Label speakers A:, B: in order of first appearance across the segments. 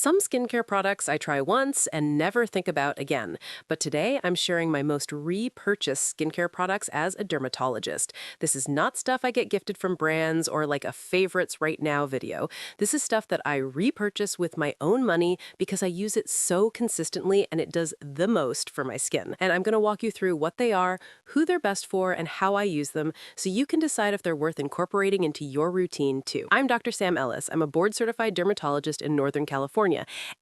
A: Some skincare products I try once and never think about again, but today I'm sharing my most repurchased skincare products as a dermatologist. This is not stuff I get gifted from brands or like a favorites right now video. This is stuff that I repurchase with my own money because I use it so consistently and it does the most for my skin. And I'm going to walk you through what they are, who they're best for, and how I use them so you can decide if they're worth incorporating into your routine too. I'm Dr. Sam Ellis. I'm a board-certified dermatologist in Northern California.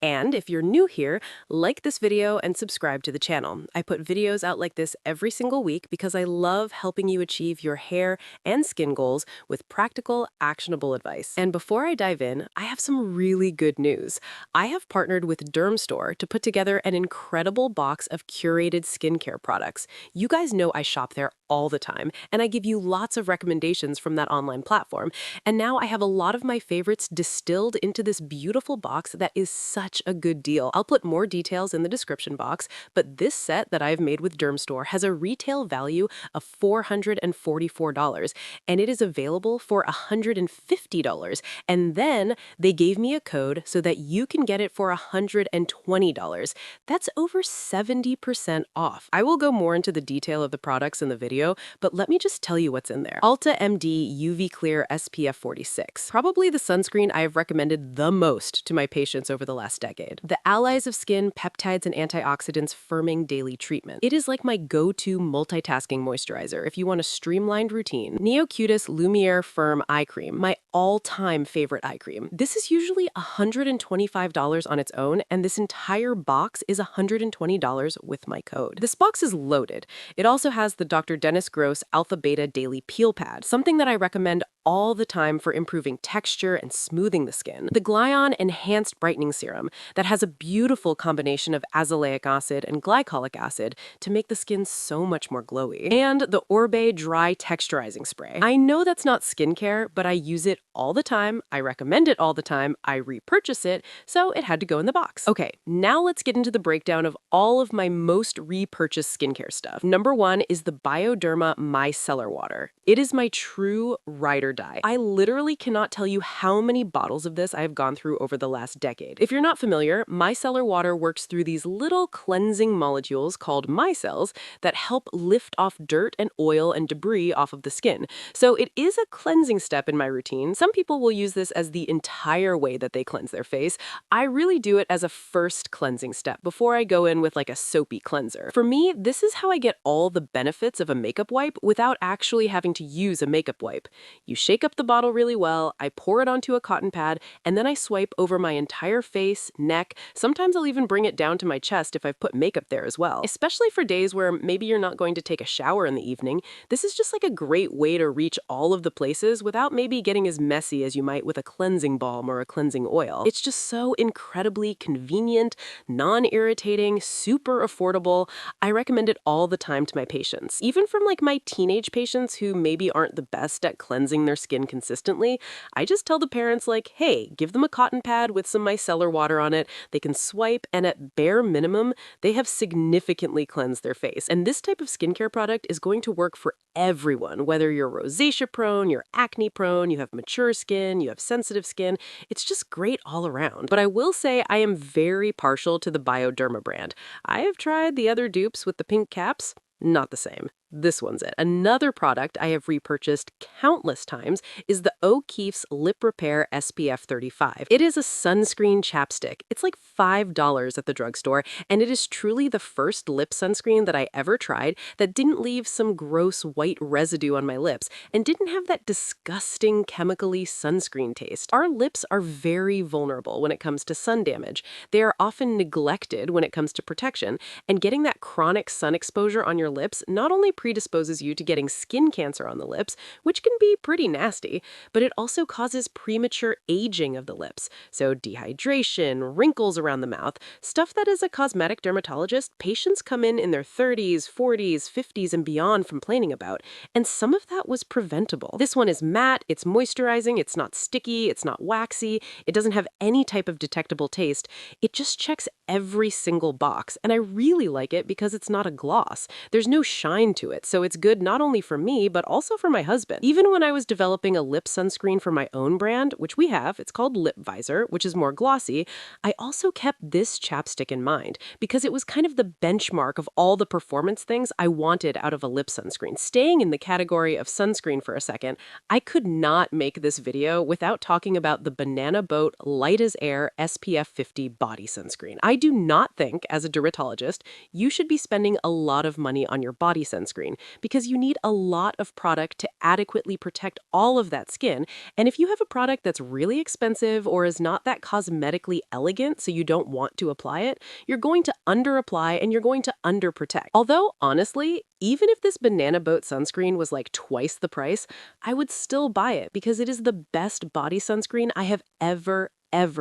A: And if you're new here, like this video and subscribe to the channel. I put videos out like this every single week because I love helping you achieve your hair and skin goals with practical, actionable advice. And before I dive in, I have some really good news. I have partnered with Derm to put together an incredible box of curated skincare products. You guys know I shop there all the time, and I give you lots of recommendations from that online platform. And now I have a lot of my favorites distilled into this beautiful box that is such a good deal. I'll put more details in the description box, but this set that I've made with Derm has a retail value of $444, and it is available for $150. And then they gave me a code so that you can get it for $120. That's over 70% off. I will go more into the detail of the products in the video, but let me just tell you what's in there. Ulta MD UV Clear SPF 46. Probably the sunscreen I have recommended the most to my patients over the last decade. The Allies of Skin Peptides and Antioxidants Firming Daily Treatment. It is like my go-to multitasking moisturizer if you want a streamlined routine. Neocutis Lumiere Firm Eye Cream, my all-time favorite eye cream. This is usually $125 on its own, and this entire box is $120 with my code. This box is loaded. It also has the Dr. Dennis Gross Alpha Beta Daily Peel Pad, something that I recommend all the time for improving texture and smoothing the skin. The Glyon Enhanced Brightening Serum that has a beautiful combination of azelaic acid and glycolic acid to make the skin so much more glowy. And the Orbe Dry Texturizing Spray. I know that's not skincare, but I use it all the time. I recommend it all the time. I repurchase it, so it had to go in the box. Okay, now let's get into the breakdown of all of my most repurchased skincare stuff. Number one is the Bioderma Micellar Water. It is my true ride or die. I literally cannot tell you how many bottles of this I have gone through over the last decade. If you're not familiar, micellar water works through these little cleansing molecules called micelles that help lift off dirt and oil and debris off of the skin. So it is a cleansing step in my routine. Some people will use this as the entire way that they cleanse their face. I really do it as a first cleansing step before I go in with like a soapy cleanser. For me, this is how I get all the benefits of a makeup wipe without actually having to use a makeup wipe. You shake up the bottle really well, I pour it onto a cotton pad, and then I swipe over my entire face, neck. Sometimes I'll even bring it down to my chest if I've put makeup there as well. Especially for days where maybe you're not going to take a shower in the evening, this is just like a great way to reach all of the places without maybe getting as messy as you might with a cleansing balm or a cleansing oil. It's just so incredibly convenient, non-irritating, super affordable. I recommend it all the time to my patients. Even from like my teenage patients who maybe aren't the best at cleansing their skin consistently, I just tell the parents like, hey, give them a cotton pad with some micellar water on it. They can swipe, and at bare minimum, they have significantly cleansed their face. And this type of skincare product is going to work for everyone, whether you're rosacea prone, you're acne prone, you have mature skin, you have sensitive skin. It's just great all around. But I will say I am very partial to the Bioderma brand. I have tried the other dupes with the pink caps. Not the same. This one's it. Another product I have repurchased countless times is the O'Keeffe's Lip Repair SPF 35. It is a sunscreen chapstick. It's like $5 at the drugstore, and it is truly the first lip sunscreen that I ever tried that didn't leave some gross white residue on my lips and didn't have that disgusting chemically sunscreen taste. Our lips are very vulnerable when it comes to sun damage. They are often neglected when it comes to protection, and getting that chronic sun exposure on your lips not only predisposes you to getting skin cancer on the lips, which can be pretty nasty, but it also causes premature aging of the lips. So dehydration, wrinkles around the mouth, stuff that as a cosmetic dermatologist, patients come in their 30s, 40s, 50s, and beyond complaining about, and some of that was preventable. This one is matte, it's moisturizing, it's not sticky, it's not waxy, it doesn't have any type of detectable taste. It just checks every single box, and I really like it because it's not a gloss. There's no shine to it, so it's good not only for me, but also for my husband. Even when I was developing a lip sunscreen for my own brand, which we have, it's called Lip Visor, which is more glossy, I also kept this chapstick in mind because it was kind of the benchmark of all the performance things I wanted out of a lip sunscreen. Staying in the category of sunscreen for a second, I could not make this video without talking about the Banana Boat Light as Air SPF 50 body sunscreen. I do not think, as a dermatologist, you should be spending a lot of money on your body sunscreen because you need a lot of product to adequately protect all of that skin. And if you have a product that's really expensive or is not that cosmetically elegant so you don't want to apply it, you're going to underapply and you're going to underprotect. Although, honestly, even if this Banana Boat sunscreen was like twice the price, I would still buy it because it is the best body sunscreen I have ever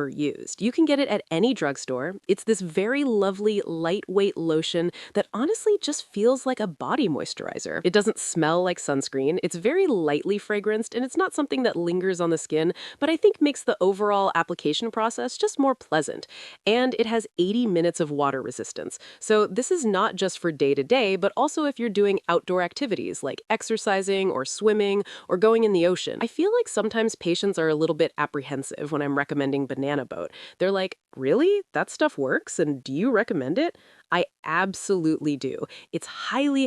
A: used. You can get it at any drugstore. It's this very lovely, lightweight lotion that honestly just feels like a body moisturizer. It doesn't smell like sunscreen. It's very lightly fragranced, and it's not something that lingers on the skin, but I think makes the overall application process just more pleasant. And it has 80 minutes of water resistance. So this is not just for day to day, but also if you're doing outdoor activities like exercising or swimming or going in the ocean. I feel like sometimes patients are a little bit apprehensive when I'm recommending Banana Boat. They're like, really? That stuff works? And do you recommend it? I absolutely do. It's highly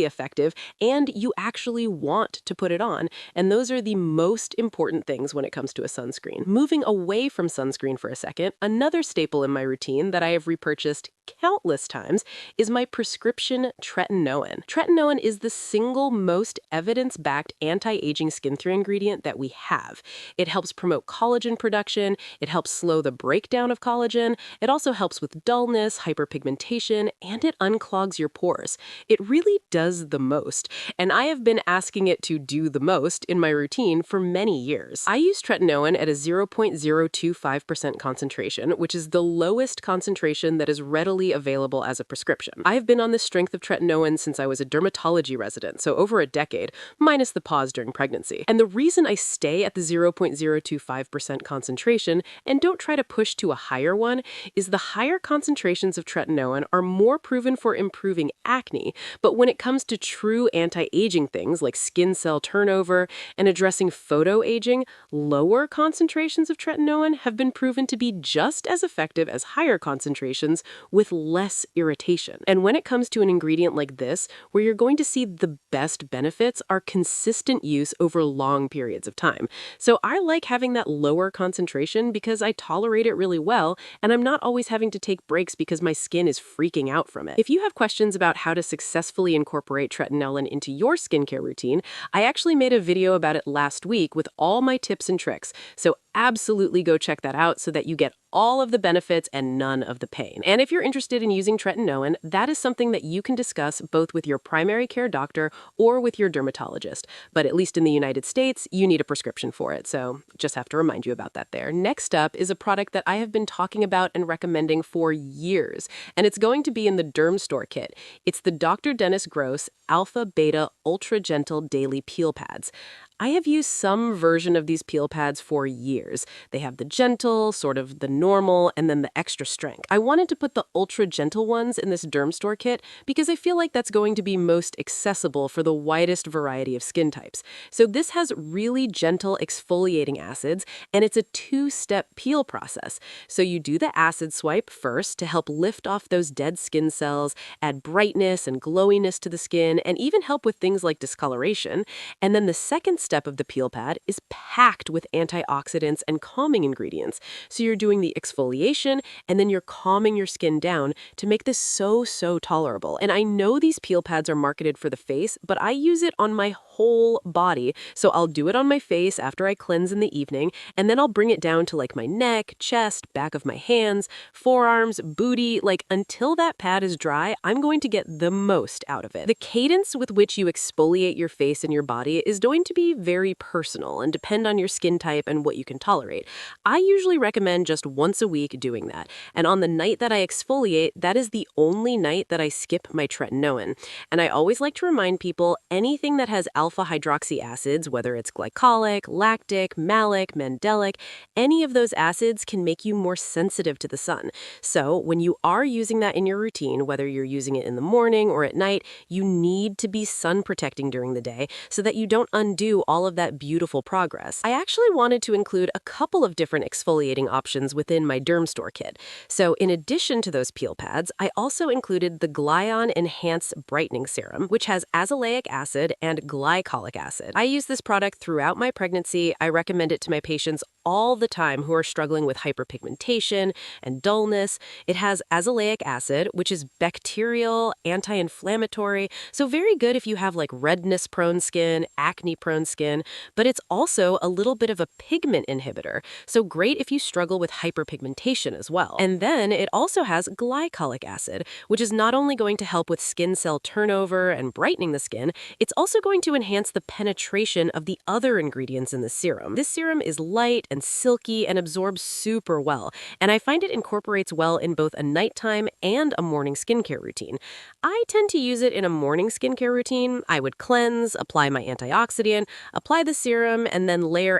A: effective, and you actually want to put it on. And those are the most important things when it comes to a sunscreen. Moving away from sunscreen for a second, another staple in my routine that I have repurchased countless times is my prescription tretinoin. Tretinoin is the single most evidence-backed anti-aging skincare ingredient that we have. It helps promote collagen production, it helps slow the breakdown of collagen, it also helps with dullness, hyperpigmentation, and it unclogs your pores. It really does the most, and I have been asking it to do the most in my routine for many years. I use tretinoin at a 0.025% concentration, which is the lowest concentration that is readily available as a prescription. I have been on the strength of tretinoin since I was a dermatology resident, so over a decade, minus the pause during pregnancy. And the reason I stay at the 0.025% concentration and don't try to push to a higher one is the higher concentrations of tretinoin are more proven for improving acne, but when it comes to true anti-aging things like skin cell turnover and addressing photoaging, lower concentrations of tretinoin have been proven to be just as effective as higher concentrations with less irritation. And when it comes to an ingredient like this, where you're going to see the best benefits are consistent use over long periods of time. So I like having that lower concentration because I tolerate it really well, and I'm not always having to take breaks because my skin is freaking out from it. If you have questions about how to successfully incorporate tretinoin into your skincare routine, I actually made a video about it last week with all my tips and tricks. So absolutely go check that out so that you get all of the benefits and none of the pain. And if you're interested in using tretinoin, that is something that you can discuss both with your primary care doctor or with your dermatologist. But at least in the United States, you need a prescription for it. So just have to remind you about that there. Next up is a product that I have been talking about and recommending for years, and it's going to be in the Derm store kit. It's the Dr. Dennis Gross Alpha Beta Ultra Gentle Daily Peel Pads. I have used some version of these peel pads for years. They have the gentle, sort of the normal, and then the extra strength. I wanted to put the ultra gentle ones in this Derm store kit because I feel like that's going to be most accessible for the widest variety of skin types. So this has really gentle exfoliating acids, and it's a two-step peel process. So you do the acid swipe first to help lift off those dead skin cells, add brightness and glowiness to the skin, and even help with things like discoloration. And then the second step of the peel pad is packed with antioxidants and calming ingredients. So you're doing the exfoliation and then you're calming your skin down to make this so tolerable. And I know these peel pads are marketed for the face, but I use it on my whole body. So I'll do it on my face after I cleanse in the evening, and then I'll bring it down to like my neck, chest, back of my hands, forearms, booty, like until that pad is dry, I'm going to get the most out of it. The cadence with which you exfoliate your face and your body is going to be very personal and depend on your skin type and what you can tolerate. I usually recommend just once a week doing that. And on the night that I exfoliate, that is the only night that I skip my tretinoin. And I always like to remind people anything that has alpha alpha hydroxy acids, whether it's glycolic, lactic, malic, mandelic, any of those acids can make you more sensitive to the sun. So, when you are using that in your routine, whether you're using it in the morning or at night, you need to be sun protecting during the day so that you don't undo all of that beautiful progress. I actually wanted to include a couple of different exfoliating options within my Derm Store kit. So, in addition to those peel pads, I also included the Glyon Enhanced Brightening Serum, which has azelaic acid and glycolic acid. I use this product throughout my pregnancy. I recommend it to my patients all the time who are struggling with hyperpigmentation and dullness. It has azelaic acid, which is bacterial, anti-inflammatory, so very good if you have like redness-prone skin, acne-prone skin, but it's also a little bit of a pigment inhibitor, so great if you struggle with hyperpigmentation as well. And then it also has glycolic acid, which is not only going to help with skin cell turnover and brightening the skin, it's also going to enhance the penetration of the other ingredients in the serum. This serum is light and silky and absorbs super well, and I find it incorporates well in both a nighttime and a morning skincare routine. I tend to use it in a morning skincare routine. I would cleanse, apply my antioxidant, apply the serum, and then layer